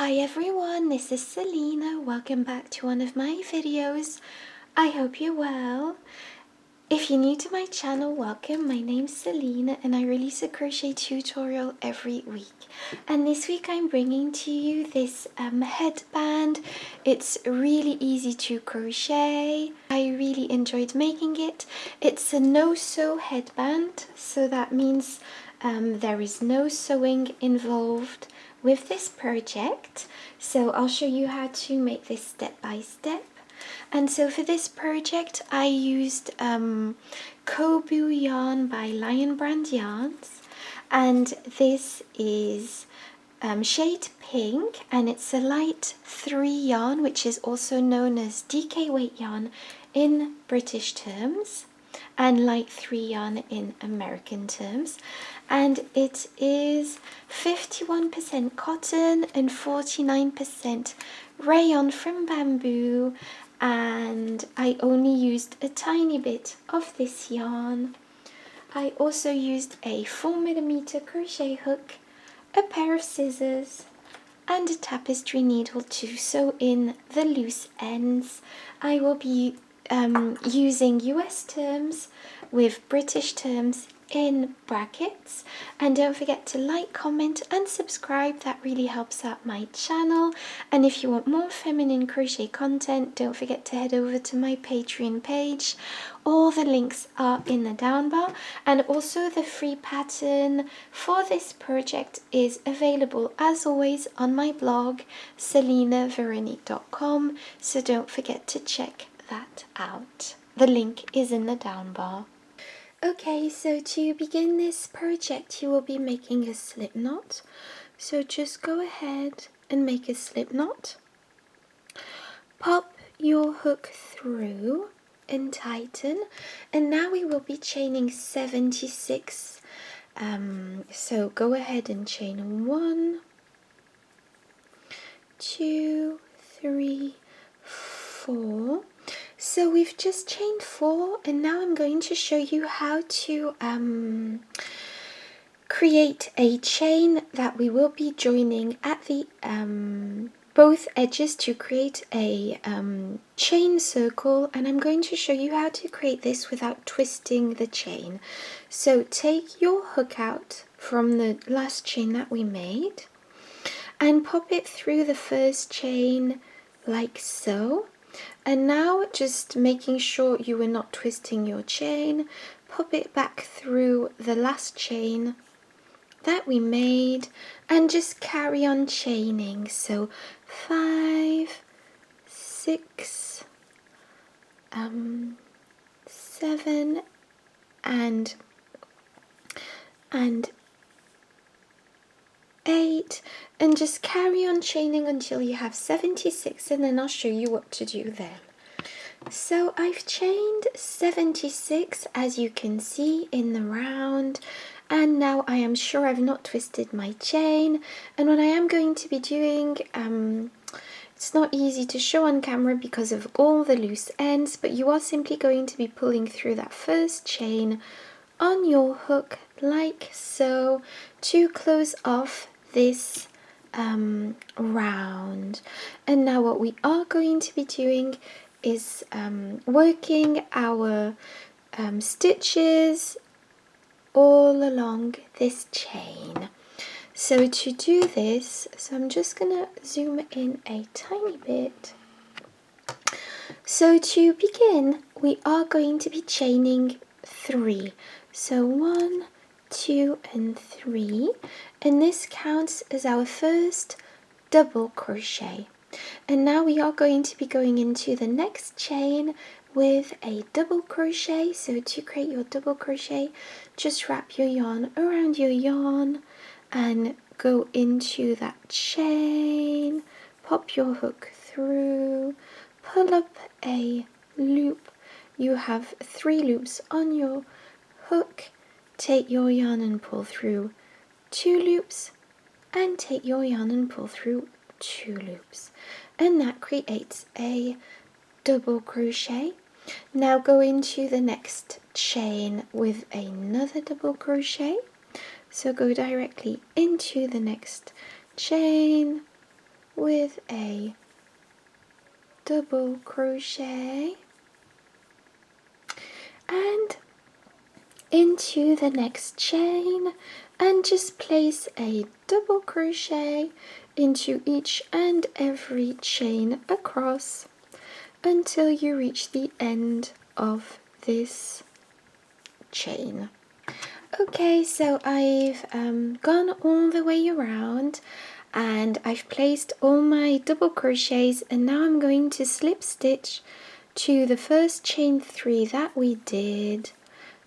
Hi everyone, this is Selina. Welcome back to one of my videos. I hope you're well. If you're new to my channel, welcome. My name's Selina and I release a crochet tutorial every week. And this week I'm bringing to you this headband. It's really easy to crochet. I really enjoyed making it. It's a no-sew headband, so that means there is no sewing involved with this project. So I'll show you how to make this step by step. And so for this project I used Kobu yarn by Lion Brand Yarns, and this is shade pink, and it's a light 3 yarn, which is also known as DK weight yarn in British terms and light 3 yarn in American terms, and it is 51% cotton and 49% rayon from bamboo, and I only used a tiny bit of this yarn. I also used a 4mm crochet hook, a pair of scissors and a tapestry needle to sew in the loose ends. I will be using US terms with British terms in brackets, and don't forget to like, comment and subscribe. That really helps out my channel. And if you want more feminine crochet content, don't forget to head over to my Patreon page. All the links are in the down bar, and also the free pattern for this project is available as always on my blog selinaveronique.com, so don't forget to check that out. The link is in the down bar. Okay, so to begin this project you will be making a slip knot. So just go ahead and make a slip knot. Pop your hook through and tighten, and now we will be chaining 76. So go ahead and chain 1, 2, 3, 4. So we've just chained 4, and now I'm going to show you how to create a chain that we will be joining at the both edges to create a chain circle, and I'm going to show you how to create this without twisting the chain. So take your hook out from the last chain that we made and pop it through the first chain like so. And now, just making sure you are not twisting your chain, pop it back through the last chain that we made and just carry on chaining. So 5, 6, 7 and 8, and just carry on chaining until you have 76, and then I'll show you what to do then. So I've chained 76, as you can see in the round, and now I am sure I've not twisted my chain. And what I am going to be doing, it's not easy to show on camera because of all the loose ends, but you are simply going to be pulling through that first chain on your hook like so to close off this round. And now what we are going to be doing is working our stitches all along this chain. So to do this, so I'm just gonna zoom in a tiny bit. So to begin, we are going to be chaining 3. So 1, 2 and 3, and this counts as our first double crochet. And now we are going to be going into the next chain with a double crochet. So to create your double crochet, just wrap your yarn around your yarn and go into that chain, pop your hook through, pull up a loop. You have 3 loops on your hook. Take your yarn and pull through 2 loops, and take your yarn and pull through 2 loops, and that creates a double crochet. Now go into the next chain with another double crochet. So go directly into the next chain, with a double crochet and into the next chain, and just place a double crochet into each and every chain across until you reach the end of this chain. Okay, so I've gone all the way around and I've placed all my double crochets, and now I'm going to slip stitch to the first chain 3 that we did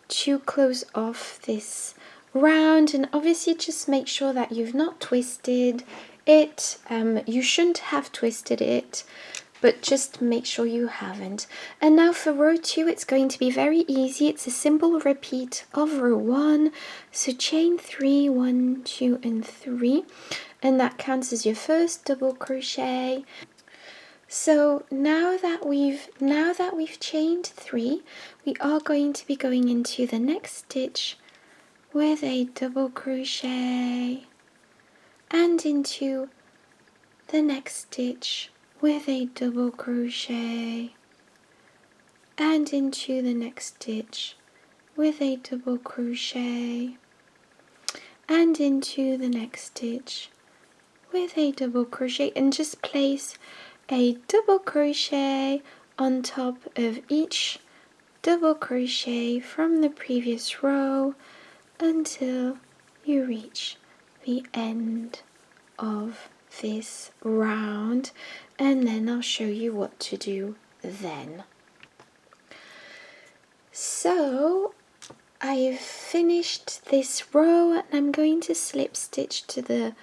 to close off this round. And obviously just make sure that you've not twisted it. You shouldn't have twisted it, but just make sure you haven't. And now for row 2, it's going to be very easy. It's a simple repeat of row 1. So chain 3, 1, 2 and 3, and that counts as your first double crochet. So now that we've chained 3, we are going to be going into the next stitch with a double crochet and into the next stitch with a double crochet and into the next stitch with a double crochet and into the next stitch with a double crochet, and just place a double crochet on top of each double crochet from the previous row until you reach the end of this round, and then I'll show you what to do then. So I've finished this row and I'm going to slip stitch to the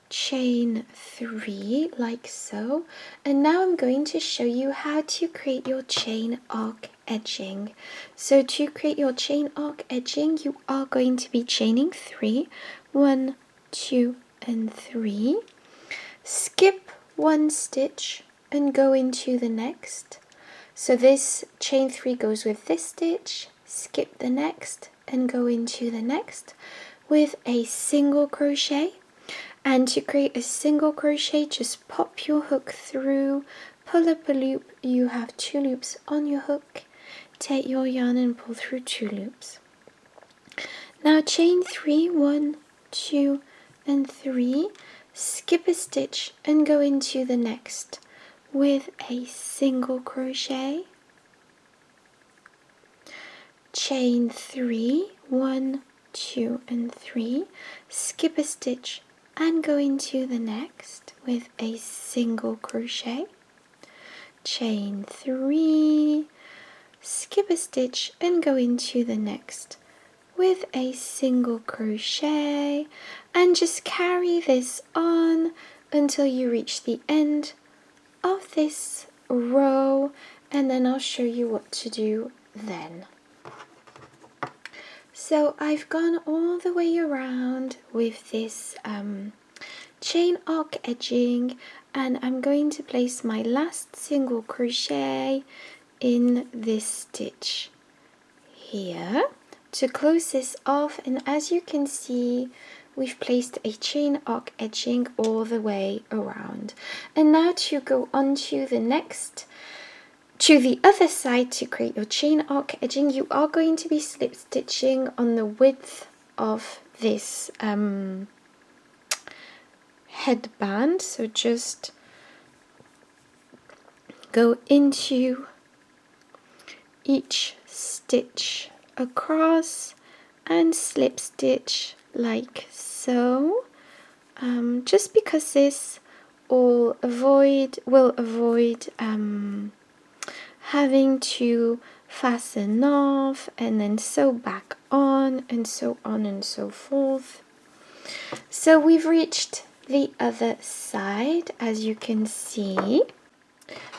chain 3 like so, and now I'm going to show you how to create your chain arc edging. So to create your chain arc edging, you are going to be chaining 3, 1, 2 and 3, skip 1 stitch and go into the next. So this chain 3 goes with this stitch, skip the next and go into the next with a single crochet. And to create a single crochet, just pop your hook through, pull up a loop. You have 2 loops on your hook. Take your yarn and pull through 2 loops. Now chain 3, 1, 2 and 3, skip a stitch and go into the next with a single crochet. Chain 3, 1, 2 and 3, skip a stitch and go into the next with a single crochet. Chain 3, skip a stitch and go into the next with a single crochet, and just carry this on until you reach the end of this row, and then I'll show you what to do then. So I've gone all the way around with this chain arc edging, and I'm going to place my last single crochet in this stitch here to close this off. And as you can see, we've placed a chain arc edging all the way around. And now to go on to the next, to the other side, to create your chain arc edging, you are going to be slip stitching on the width of this headband. So just go into each stitch across and slip stitch like so, just because this will avoid having to fasten off and then sew back on and so on and so forth. So we've reached the other side, as you can see.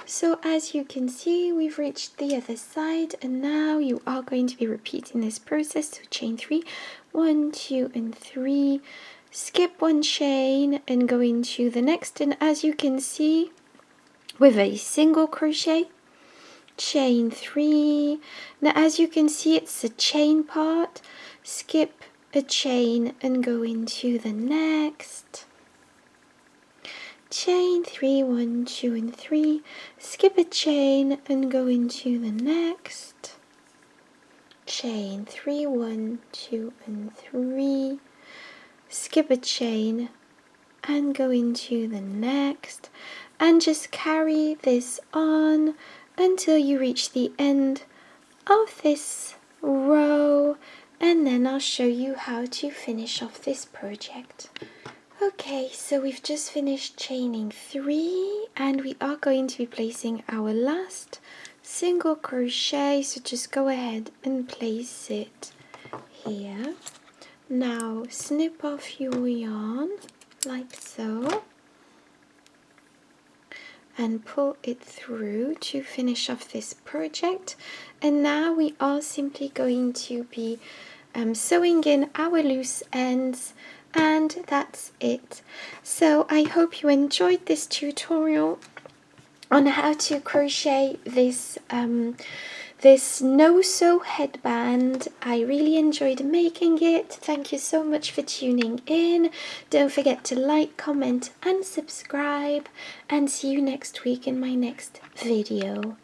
So as you can see, we've reached the other side, and now you are going to be repeating this process. So chain 3, 1, 2 and 3, skip 1 chain and go into the next, and as you can see, with a single crochet, chain 3. Now as you can see, it's a chain part, skip a chain and go into the next, chain 3, 1, 2 and 3, skip a chain and go into the next, chain 3, 1, 2 and 3, skip a chain and go into the next, and just carry this on until you reach the end of this row, and then I'll show you how to finish off this project. Okay, so we've just finished chaining 3 and we are going to be placing our last single crochet, so just go ahead and place it here. Now snip off your yarn like so and pull it through to finish off this project, and now we are simply going to be sewing in our loose ends, and that's it. So I hope you enjoyed this tutorial on how to crochet this this Xoxo headband. I really enjoyed making it. Thank you so much for tuning in. Don't forget to like, comment and subscribe, and see you next week in my next video.